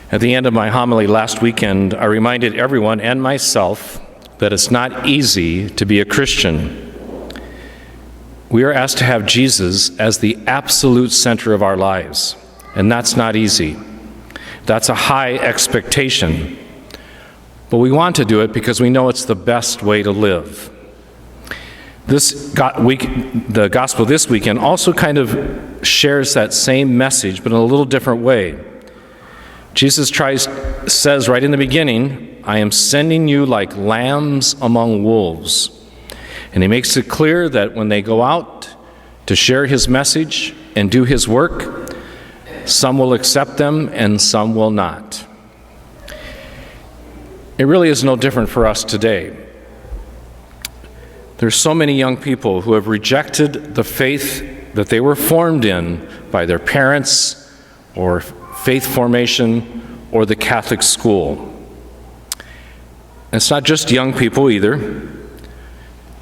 At the end of my homily last weekend, I reminded everyone and myself that it's not easy to be a Christian. We are asked to have Jesus as the absolute center of our lives, and that's not easy. That's a high expectation, but we want to do it because we know it's the best way to live. The gospel this weekend also kind of shares that same message, but in a little different way. Jesus says right in the beginning, "I am sending you like lambs among wolves." And he makes it clear that when they go out to share his message and do his work, some will accept them and some will not. It really is no different for us today. There's so many young people who have rejected the faith that they were formed in by their parents or faith formation or the Catholic school. And it's not just young people either.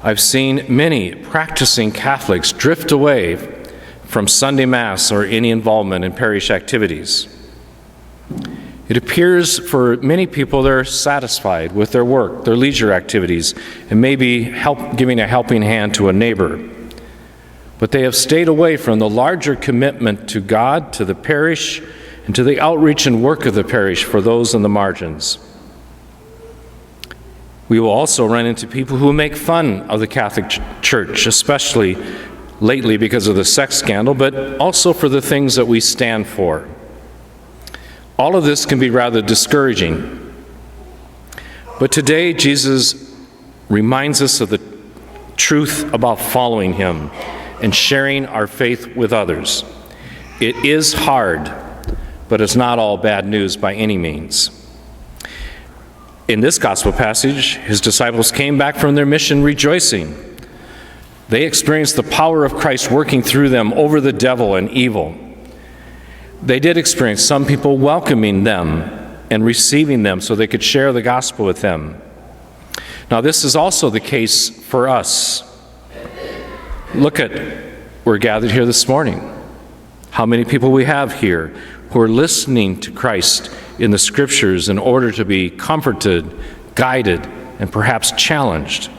I've seen many practicing Catholics drift away from Sunday Mass or any involvement in parish activities. It appears for many people they're satisfied with their work, their leisure activities, and maybe giving a helping hand to a neighbor. But they have stayed away from the larger commitment to God, to the parish, and to the outreach and work of the parish for those on the margins. We will also run into people who make fun of the Catholic Church, especially lately because of the sex scandal, but also for the things that we stand for. All of this can be rather discouraging. But today, Jesus reminds us of the truth about following him and sharing our faith with others. It is hard, but it's not all bad news by any means. In this gospel passage, his disciples came back from their mission rejoicing. They experienced the power of Christ working through them over the devil and evil. They did experience some people welcoming them and receiving them so they could share the gospel with them. Now, this is also the case for us. We're gathered here this morning. How many people we have here who are listening to Christ in the Scriptures in order to be comforted, guided, and perhaps challenged.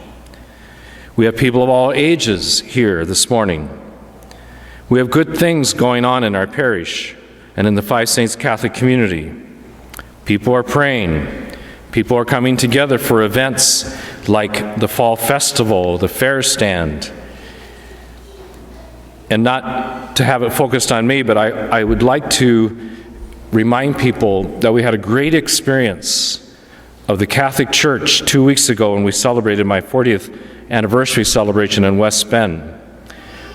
We have people of all ages here this morning. We have good things going on in our parish and in the Five Saints Catholic community. People are praying. People are coming together for events like the Fall Festival, the Fair Stand. And not to have it focused on me, but I would like to remind people that we had a great experience of the Catholic Church 2 weeks ago when we celebrated my 40th anniversary celebration in West Bend.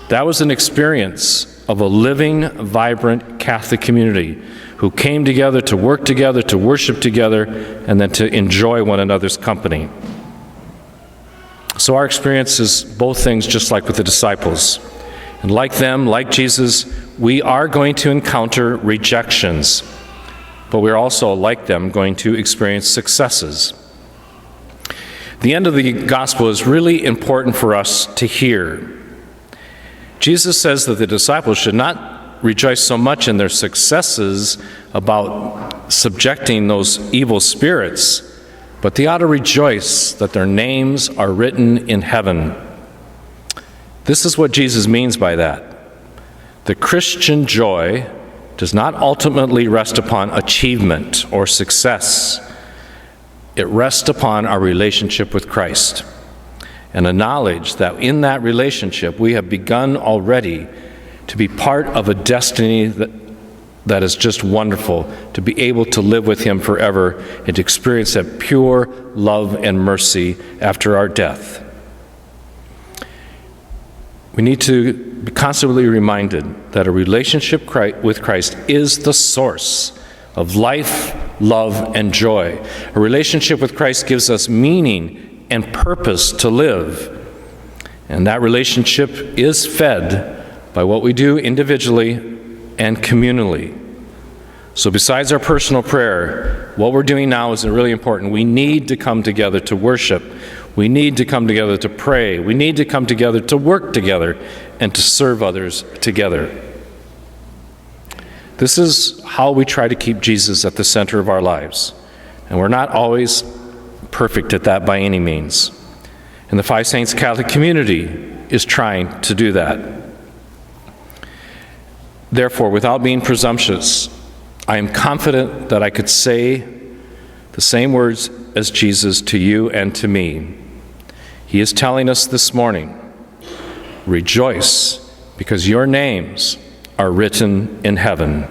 That was an experience of a living, vibrant Catholic community who came together to work together, to worship together, and then to enjoy one another's company. So our experience is both things, just like with the disciples. And like them, like Jesus, we are going to encounter rejections, but we're also, like them, going to experience successes. The end of the gospel is really important for us to hear. Jesus says that the disciples should not rejoice so much in their successes about subjecting those evil spirits, but they ought to rejoice that their names are written in heaven. This is what Jesus means by that. The Christian joy does not ultimately rest upon achievement or success. It rests upon our relationship with Christ and a knowledge that in that relationship we have begun already to be part of a destiny that is just wonderful, to be able to live with him forever and to experience that pure love and mercy after our death. We need to be constantly reminded that a relationship with Christ is the source of life, love, and joy. A relationship with Christ gives us meaning and purpose to live. And that relationship is fed by what we do individually and communally. So besides our personal prayer, what we're doing now is really important. We need to come together to worship. We need to come together to pray. We need to come together to work together and to serve others together. This is how we try to keep Jesus at the center of our lives. And we're not always perfect at that by any means. And the Five Saints Catholic community is trying to do that. Therefore, without being presumptuous, I am confident that I could say the same words as Jesus to you and to me. He is telling us this morning, rejoice, because your names are written in heaven.